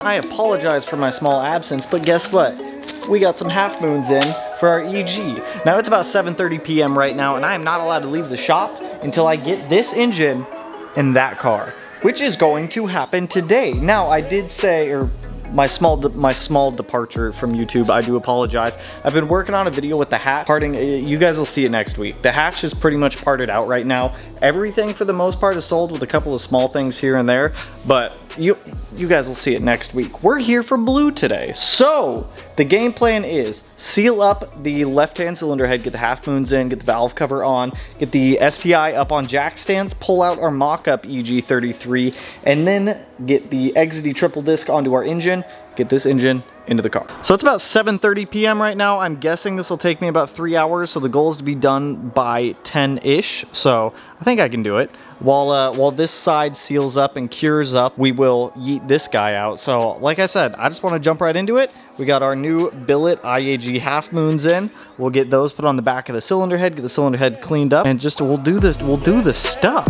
I apologize for my small absence, but guess what? We got some half moons in for our EG. Now it's about 7:30 p.m. right now, and I am not allowed to leave the shop until I get this engine in that car, which is going to happen today. Now I did say, or my small departure from YouTube, I do apologize. I've been working on a video with the hatch parting. You guys will see it next week. The hatch is pretty much parted out right now. Everything for the most part is sold, with a couple of small things here and there, but you guys will see it next week. We're here for blue today. So the game plan is seal up the left-hand cylinder head, get the half moons in, get the valve cover on, get the STI up on jack stands, pull out our mock-up EG33, and then get the EG33 triple disc onto our engine, get this engine into the car. So it's about 7:30 p.m. right now. I'm guessing this will take me about 3 hours, so the goal is to be done by 10-ish. So I think I can do it. While this side seals up and cures up, we will yeet this guy out. So like I said, I just want to jump right into it. We got our new billet IAG half moons in. We'll get those put on the back of the cylinder head, get the cylinder head cleaned up, and just we'll do the stuff.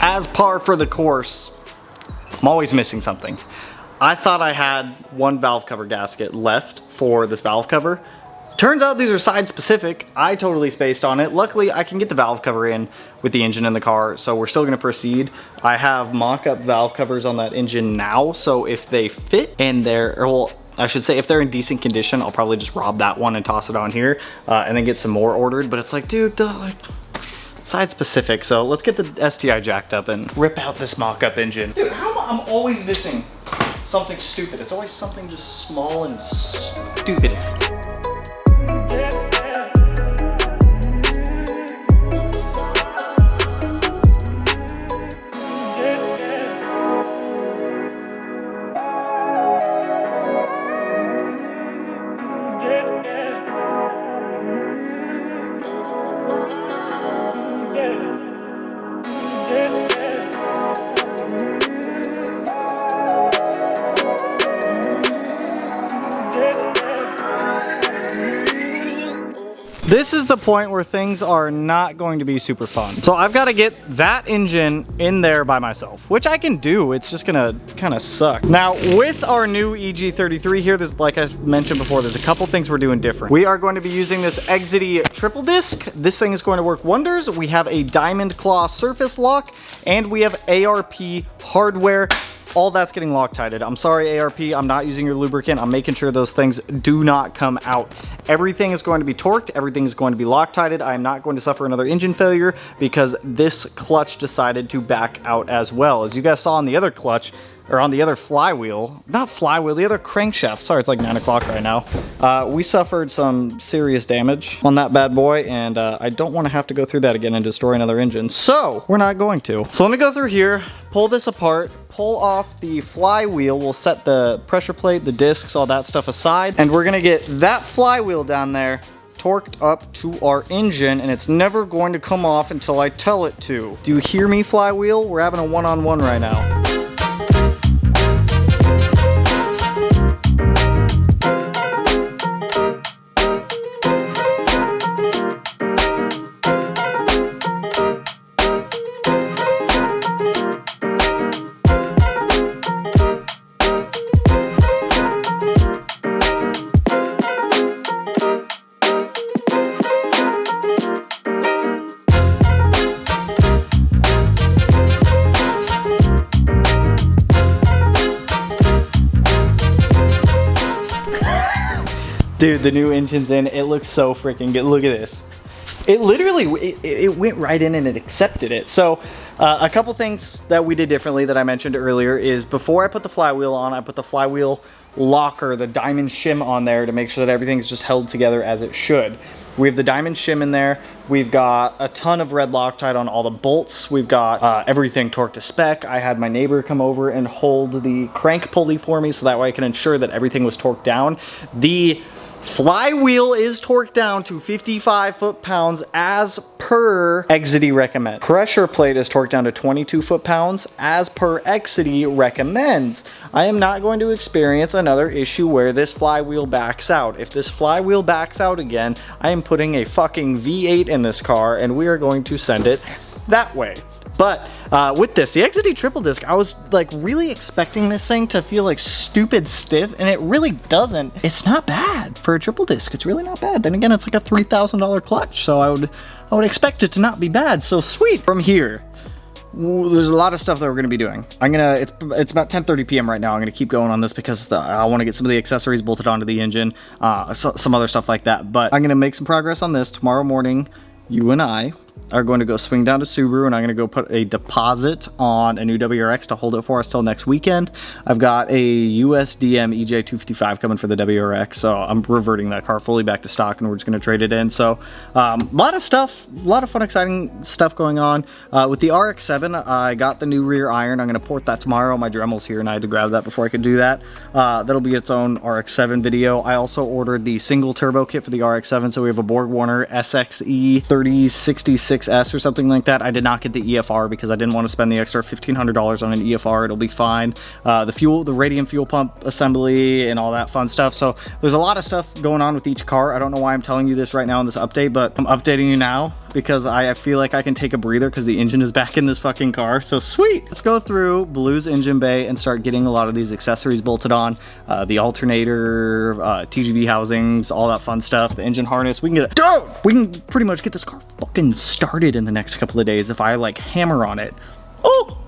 As par for the course, I'm always missing something. I thought I had one valve cover gasket left for this valve cover. Turns out these are side specific. I totally spaced on it. Luckily, I can get the valve cover in with the engine in the car, so we're still gonna proceed. I have mock-up valve covers on that engine now, so if they fit and I should say if they're in decent condition, I'll probably just rob that one and toss it on here and then get some more ordered. But it's like, dude, side specific. So let's get the STI jacked up and rip out this mock-up engine. Dude, I'm always missing something stupid. It's always something just small and stupid. This is the point where things are not going to be super fun. So I've got to get that engine in there by myself, which I can do. It's just gonna kind of suck. Now with our new EG33 here, there's, like I mentioned before, there's a couple things we're doing different. We are going to be using this EG33 triple disc. This thing is going to work wonders. We have a diamond claw surface lock, and we have ARP hardware. All that's getting Loctited. I'm sorry, ARP, I'm not using your lubricant. I'm making sure those things do not come out. Everything is going to be torqued. Everything is going to be Loctited. I am not going to suffer another engine failure because this clutch decided to back out as well. As you guys saw on the other clutch, or on the other flywheel, not flywheel, the other crankshaft. Sorry, it's like 9 o'clock right now. We suffered some serious damage on that bad boy, and I don't want to have to go through that again and destroy another engine. So we're not going to. So let me go through here, pull this apart, pull off the flywheel. We'll set the pressure plate, the discs, all that stuff aside, and we're gonna get that flywheel down there torqued up to our engine, and it's never going to come off until I tell it to. Do you hear me, flywheel? We're having a one-on-one right now. Dude, the new engine's in. It looks so freaking good. Look at this. It literally, it went right in and it accepted it. So a couple things that we did differently that I mentioned earlier is before I put the flywheel on, I put the flywheel locker, the diamond shim on there to make sure that everything's just held together as it should. We have the diamond shim in there. We've got a ton of red Loctite on all the bolts. We've got everything torqued to spec. I had my neighbor come over and hold the crank pulley for me so that way I can ensure that everything was torqued down. The Flywheel is torqued down to 55 foot-pounds as per EG33 recommends. Pressure plate is torqued down to 22 foot-pounds as per EG33 recommends. I am not going to experience another issue where this flywheel backs out. If this flywheel backs out again, I am putting a fucking V8 in this car and we are going to send it that way. But with this, the EG33 triple disc, I was like really expecting this thing to feel like stupid stiff, and it really doesn't. It's not bad for a triple disc. It's really not bad. Then again, it's like a $3,000 clutch, so I would expect it to not be bad. So sweet. From here, there's a lot of stuff that we're gonna be doing. It's about 10:30 p.m. right now. I'm gonna keep going on this because I want to get some of the accessories bolted onto the engine, some other stuff like that. But I'm gonna make some progress on this tomorrow morning. You and I are going to go swing down to Subaru, and I'm going to go put a deposit on a new WRX to hold it for us till next weekend. I've got a USDM EJ255 coming for the WRX, so I'm reverting that car fully back to stock, and we're just going to trade it in. So a lot of stuff, a lot of fun, exciting stuff going on. With the RX-7, I got the new rear iron. I'm going to port that tomorrow. My Dremel's here, and I had to grab that before I could do that. That'll be its own RX-7 video. I also ordered the single turbo kit for the RX-7, so we have a Borg Warner SXE 3066 S or something like that. I did not get the EFR because I didn't want to spend the extra $1,500 on an EFR. It'll be fine. The radium fuel pump assembly and all that fun stuff. So there's a lot of stuff going on with each car. I don't know why I'm telling you this right now in this update, but I'm updating you now because I feel like I can take a breather because the engine is back in this fucking car. So sweet. Let's go through Blue's engine bay and start getting a lot of these accessories bolted on. The alternator, TGV housings, all that fun stuff, the engine harness. We can pretty much get this car fucking started in the next couple of days if I like hammer on it. Oh!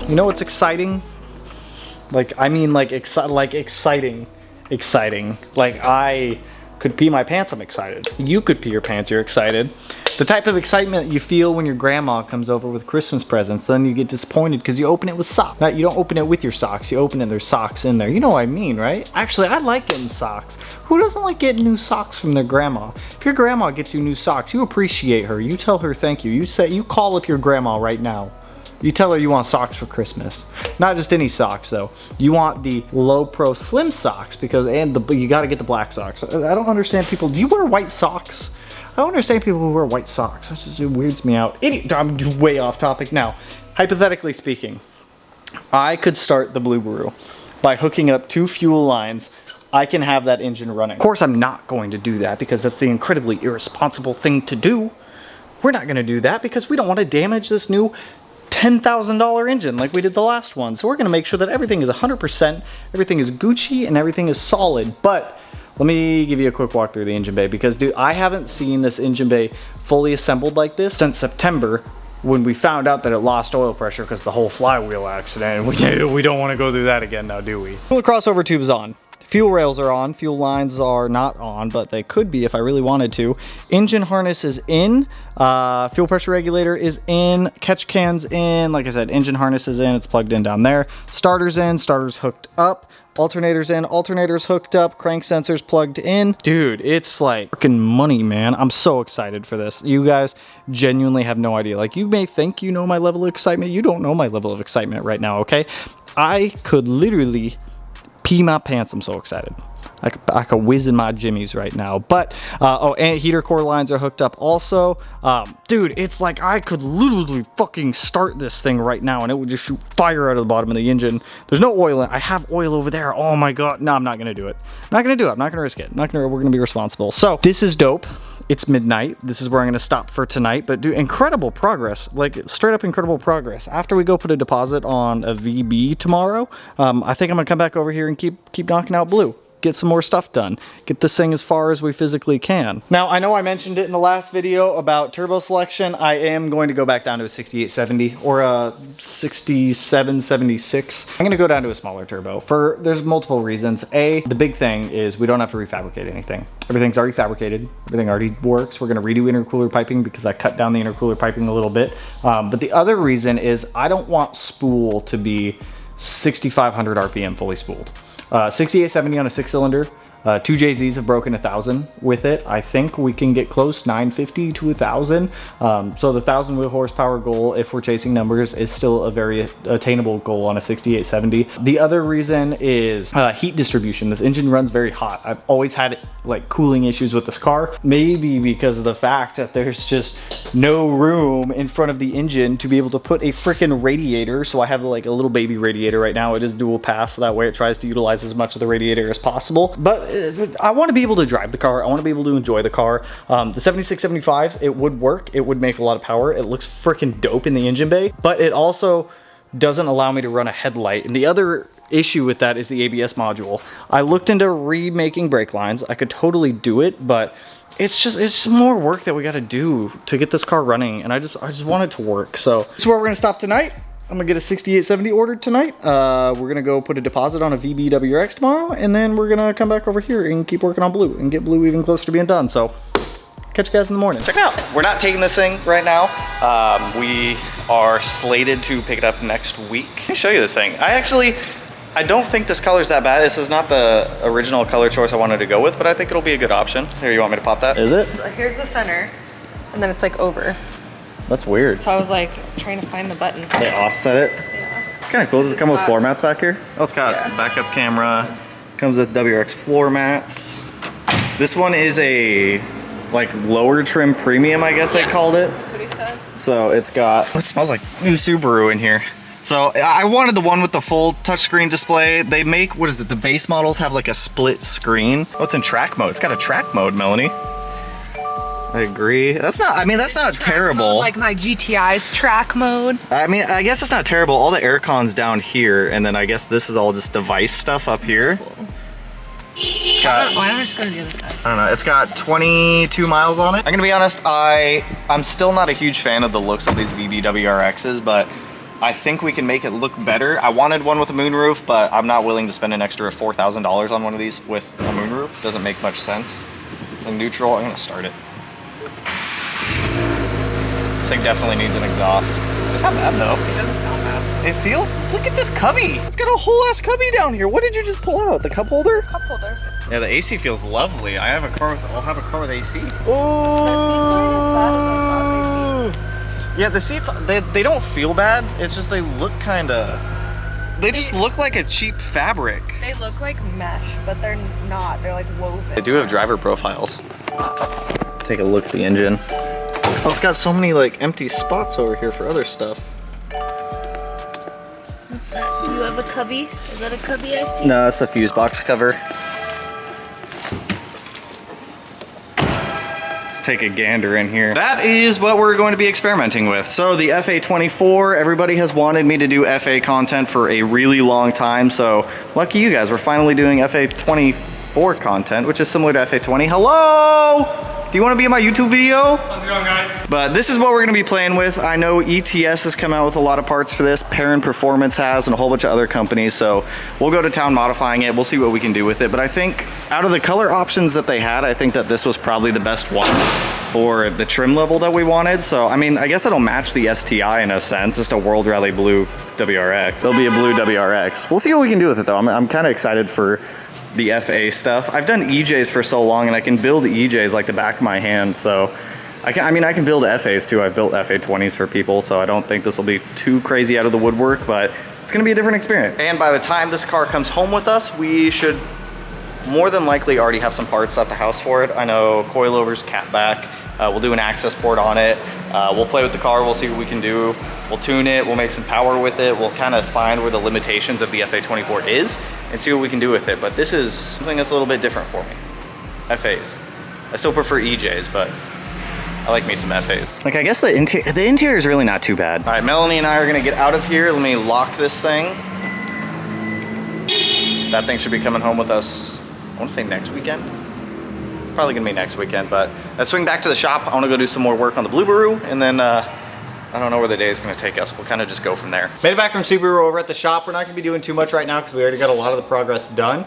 You know what's exciting? Like, I mean, like exciting. Like, I could pee my pants, I'm excited. You could pee your pants, you're excited. The type of excitement you feel when your grandma comes over with Christmas presents, then you get disappointed because you open it with socks. You don't open it with your socks, you open it, there's socks in there. You know what I mean, right? Actually, I like getting socks. Who doesn't like getting new socks from their grandma? If your grandma gets you new socks, you appreciate her. You tell her thank you. You call up your grandma right now. You tell her you want socks for Christmas. Not just any socks though. You want the low pro slim socks because, you gotta get the black socks. I don't understand people, do you wear white socks? I don't understand people who wear white socks. It weirds me out. I'm way off topic now. Hypothetically speaking, I could start the Subaru by hooking up 2 fuel lines. I can have that engine running. Of course, I'm not going to do that because that's the incredibly irresponsible thing to do. We're not gonna do that because we don't want to damage this new $10,000 engine like we did the last one. So we're gonna make sure that everything is 100%, everything is Gucci, and everything is solid. But let me give you a quick walk through the engine bay because, dude, I haven't seen this engine bay fully assembled like this since September when we found out that it lost oil pressure because the whole flywheel accident. We don't want to go through that again now, do we? Well, the crossover tube is on. Fuel rails are on, fuel lines are not on, but they could be if I really wanted to. Engine harness is in, fuel pressure regulator is in, catch cans in, like I said, engine harness is in, it's plugged in down there. Starter's in, starter's hooked up, alternator's in, alternator's hooked up, crank sensor's plugged in. Dude, it's like freaking money, man. I'm so excited for this. You guys genuinely have no idea. Like, you may think you know my level of excitement. You don't know my level of excitement right now, okay? I could literally pee my pants. I'm so excited. I could whiz in my jimmies right now. But and heater core lines are hooked up also. Dude, it's like I could literally fucking start this thing right now and it would just shoot fire out of the bottom of the engine. There's no oil in it. I have oil over there. Oh my god. No, I'm not gonna do it. I'm not gonna do it. I'm not gonna risk it. We're gonna be responsible. So this is dope. It's midnight. This is where I'm gonna stop for tonight. But dude, incredible progress. Like, straight up incredible progress. After we go put a deposit on a VB tomorrow, I think I'm gonna come back over here and keep knocking out Blue. get some more stuff done. Get this thing as far as we physically can. Now, I know I mentioned it in the last video about turbo selection. I am going to go back down to a 6870 or a 6776. I'm gonna go down to a smaller turbo there's multiple reasons. A, the big thing is we don't have to refabricate anything. Everything's already fabricated. Everything already works. We're gonna redo intercooler piping because I cut down the intercooler piping a little bit. But the other reason is I don't want spool to be 6,500 RPM fully spooled. 6870 on a 6-cylinder. 2 JZs have broken 1,000 with it. I think we can get close, 950 to 1,000. So the 1,000 wheel horsepower goal, if we're chasing numbers, is still a very attainable goal on a 6870. The other reason is heat distribution. This engine runs very hot. I've always had like cooling issues with this car, maybe because of the fact that there's just no room in front of the engine to be able to put a freaking radiator. So I have like a little baby radiator right now. It is dual pass, so that way it tries to utilize as much of the radiator as possible. But I want to be able to drive the car. I want to be able to enjoy the car. The 7675, it would work. It would make a lot of power. It looks freaking dope in the engine bay, but it also doesn't allow me to run a headlight. And the other issue with that is the ABS module. I looked into remaking brake lines. I could totally do it, but it's just more work that we got to do to get this car running. And I just want it to work. So this is where we're going to stop tonight. I'm gonna get a 6870 ordered tonight. We're gonna go put a deposit on a VB WRX tomorrow, and then we're gonna come back over here and keep working on blue and get blue even closer to being done. So catch you guys in the morning. Check it out. We're not taking this thing right now. We are slated to pick it up next week. Let me show you this thing. I don't think this color's that bad. This is not the original color choice I wanted to go with, but I think it'll be a good option. Here, you want me to pop that? Is it? So here's the center, and then it's like over. That's weird. So I was like trying to find the button. They offset it? Yeah. It's kind of cool. Does it come with floor mats back here? Oh, it's got backup camera. Comes with WRX floor mats. This one is a like lower trim premium, I guess they called it. That's what he said. So it's got, it smells like new Subaru in here. So I wanted the one with the full touchscreen display. They make, what is it? The base models have like a split screen. Oh, it's in track mode. It's got a track mode, Melanie. I agree. That's not, I mean, that's not terrible. Mode, like my GTI's track mode. I mean, I guess it's not terrible. All the aircon's down here, and then I guess this is all just device stuff up here. Cool. Why don't I just go to the other side? I don't know. It's got 22 miles on it. I'm gonna be honest, I'm still not a huge fan of the looks of these VB WRXs, but I think we can make it look better. I wanted one with a moonroof, but I'm not willing to spend an extra $4,000 on one of these with a moonroof. Doesn't make much sense. It's in neutral. I'm gonna start it. This thing definitely needs an exhaust. It's not bad though. It doesn't sound bad. It feels, look at this cubby. It's got a whole ass cubby down here. What did you just pull out? The cup holder? Cup holder. Yeah, the AC feels lovely. I'll have a car with AC. Oh. The seats aren't as bad as I thought they'd be. Yeah, the seats, they don't feel bad. It's just they look kind of, they just look like a cheap fabric. They look like mesh, but they're not. They're like woven. They do have driver profiles. Take a look at the engine. Oh, it's got so many like empty spots over here for other stuff. What's that? Do you have a cubby? Is that a cubby I see? No, that's the fuse box cover. Let's take a gander in here. That is what we're going to be experimenting with. So the FA24, everybody has wanted me to do FA content for a really long time. So lucky you guys, we're finally doing FA24 content, which is similar to FA20. Hello! Do you want to be in my YouTube video? How's it going, guys? But this is what we're going to be playing with. I know ETS has come out with a lot of parts for this. Perrin Performance has, and a whole bunch of other companies. So we'll go to town modifying it. We'll see what we can do with it. But I think out of the color options that they had, I think that this was probably the best one for the trim level that we wanted. So, I mean, I guess it'll match the STI in a sense. Just a World Rally Blue WRX. It'll be a blue WRX. We'll see what we can do with it, though. I'm kind of excited for the FA stuff. I've done EJs for so long, and I can build EJs like the back of my hand, so I can build FAs too. I've built FA20s for people, so I don't think this will be too crazy out of the woodwork, but it's gonna be a different experience. And by the time this car comes home with us, we should more than likely already have some parts at the house for it. I know coilovers, catback, we'll do an access port on it. We'll play with the car, we'll see what we can do. We'll tune it, we'll make some power with it. We'll kind of find where the limitations of the FA24 is and see what we can do with it. But this is something that's a little bit different for me. FAs. I still prefer EJs, but I like me some FAs. Like, I guess the interior is really not too bad. All right, Melanie and I are gonna get out of here. Let me lock this thing. That thing should be coming home with us I want to say next weekend. Probably gonna be next weekend, but let's swing back to the shop. I want to go do some more work on the Subaru, and then I don't know where the day is gonna take us. We'll kind of just go from there. Made it back from Subaru over at the shop. We're not gonna be doing too much right now because we already got a lot of the progress done.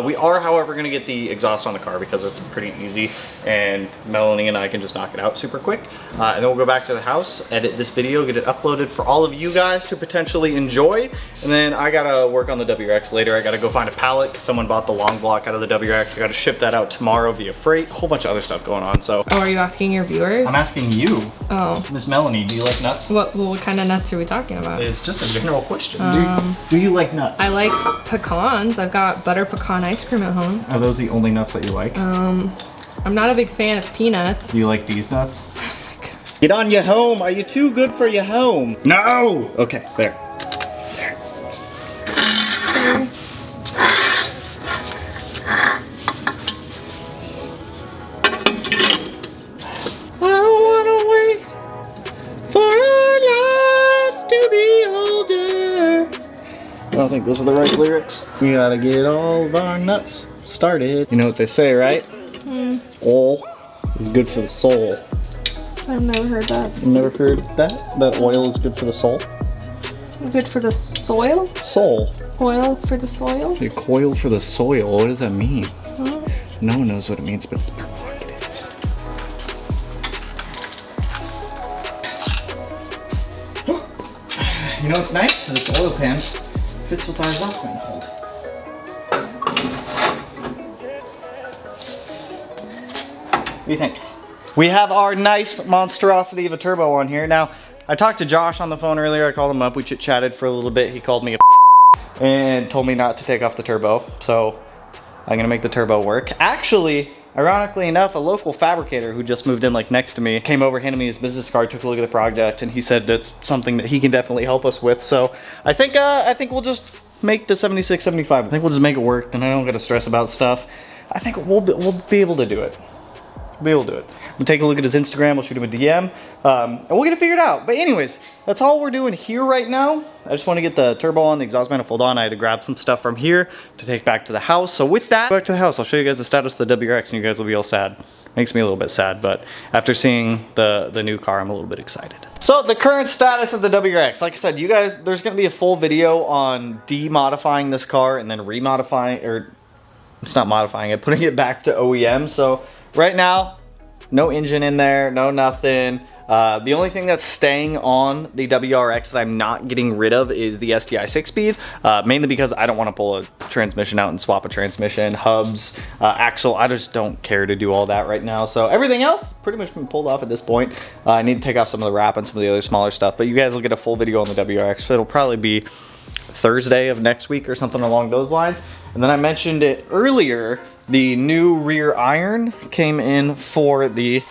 We are, however, gonna get the exhaust on the car because it's pretty easy, and Melanie and I can just knock it out super quick. And then we'll go back to the house, edit this video, get it uploaded for all of you guys to potentially enjoy. And then I gotta work on the WRX later. I gotta go find a pallet. Someone bought the long block out of the WRX. I gotta ship that out tomorrow via freight. A whole bunch of other stuff going on, so. Oh, are you asking your viewers? I'm asking you. Oh. Miss Melanie, do you like nuts? What kind of nuts are we talking about? It's just a general question. Do you like nuts? I like pecans. I've got butter pecan ice cream at home. Are those the only nuts that you like? I'm not a big fan of peanuts. Do you like these nuts? Get on your home. Are you too good for your home? No! Okay, there. There. I don't wanna wait for our lives to be older. I don't think those are the right lyrics. We gotta get all of our nuts started. You know what they say, right? Oil is good for the soul. I've never heard that. You never heard that? That oil is good for the soul? Good for the soil? Soul. Oil for the soil? A coil for the soil. What does that mean? Oh. No one knows what it means, but it's provocative. You know what's nice? This oil pan fits with our exhaust manifold. What do you think? We have our nice monstrosity of a turbo on here. Now, I talked to Josh on the phone earlier. I called him up. We chit-chatted for a little bit. He called me a and told me not to take off the turbo. So I'm gonna make the turbo work. Actually, ironically enough, a local fabricator who just moved in like next to me came over, handed me his business card, took a look at the project, and he said that's something that he can definitely help us with. So I think we'll just make the 76, 75. I think we'll just make it work. Then I don't gotta stress about stuff. I think we'll be able to do it. We'll be able to do it. We'll take a look at his Instagram, we'll shoot him a DM, and we'll get it figured out. But anyways, that's all we're doing here right now. I just want to get the turbo on, the exhaust manifold on. I had to grab some stuff from here to take back to the house. So with that, back to the house, I'll show you guys the status of the WRX and you guys will be all sad. Makes me a little bit sad, but after seeing the new car, I'm a little bit excited. So the current status of the WRX, like I said, you guys, there's gonna be a full video on demodifying this car and then remodifying, or it's not modifying it, putting it back to OEM. So right now, no engine in there, no nothing. The only thing that's staying on the WRX that I'm not getting rid of is the STI 6-speed, mainly because I don't want to pull a transmission out and swap a transmission, hubs, axle. I just don't care to do all that right now. So everything else pretty much been pulled off at this point. I need to take off some of the wrap and some of the other smaller stuff, but you guys will get a full video on the WRX. It'll probably be Thursday of next week or something along those lines. And then I mentioned it earlier, the new rear iron came in for the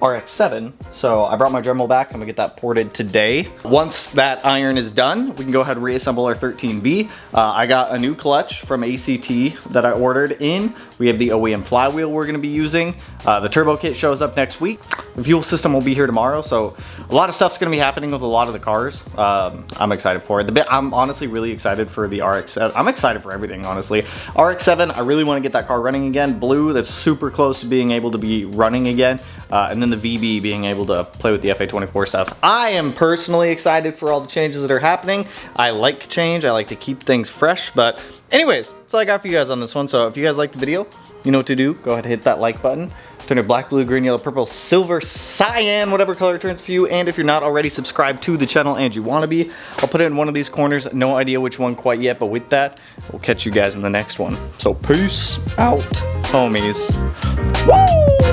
RX-7. So I brought my Dremel back. I'm gonna get that ported today. Once that iron is done, we can go ahead and reassemble our 13B. I got a new clutch from ACT that I ordered in. We have the OEM flywheel we're gonna be using. The turbo kit shows up next week. The fuel system will be here tomorrow. So a lot of stuff's gonna be happening with a lot of the cars. I'm excited for it. I'm honestly really excited for the RX-7. I'm excited for everything, honestly. RX-7, I really wanna get that car running again. Blue, that's super close to being able to be running again. And then the VB being able to play with the FA24 stuff. I am personally excited for all the changes that are happening. I like change, I like to keep things fresh, but anyways, that's all I got for you guys on this one. So if you guys like the video, you know what to do. Go ahead and hit that like button. Turn it black, blue, green, yellow, purple, silver, cyan, whatever color it turns for you. And if you're not already subscribed to the channel and you want to be, I'll put it in one of these corners. No idea which one quite yet, but with that, we'll catch you guys in the next one. So peace out, homies. Woo!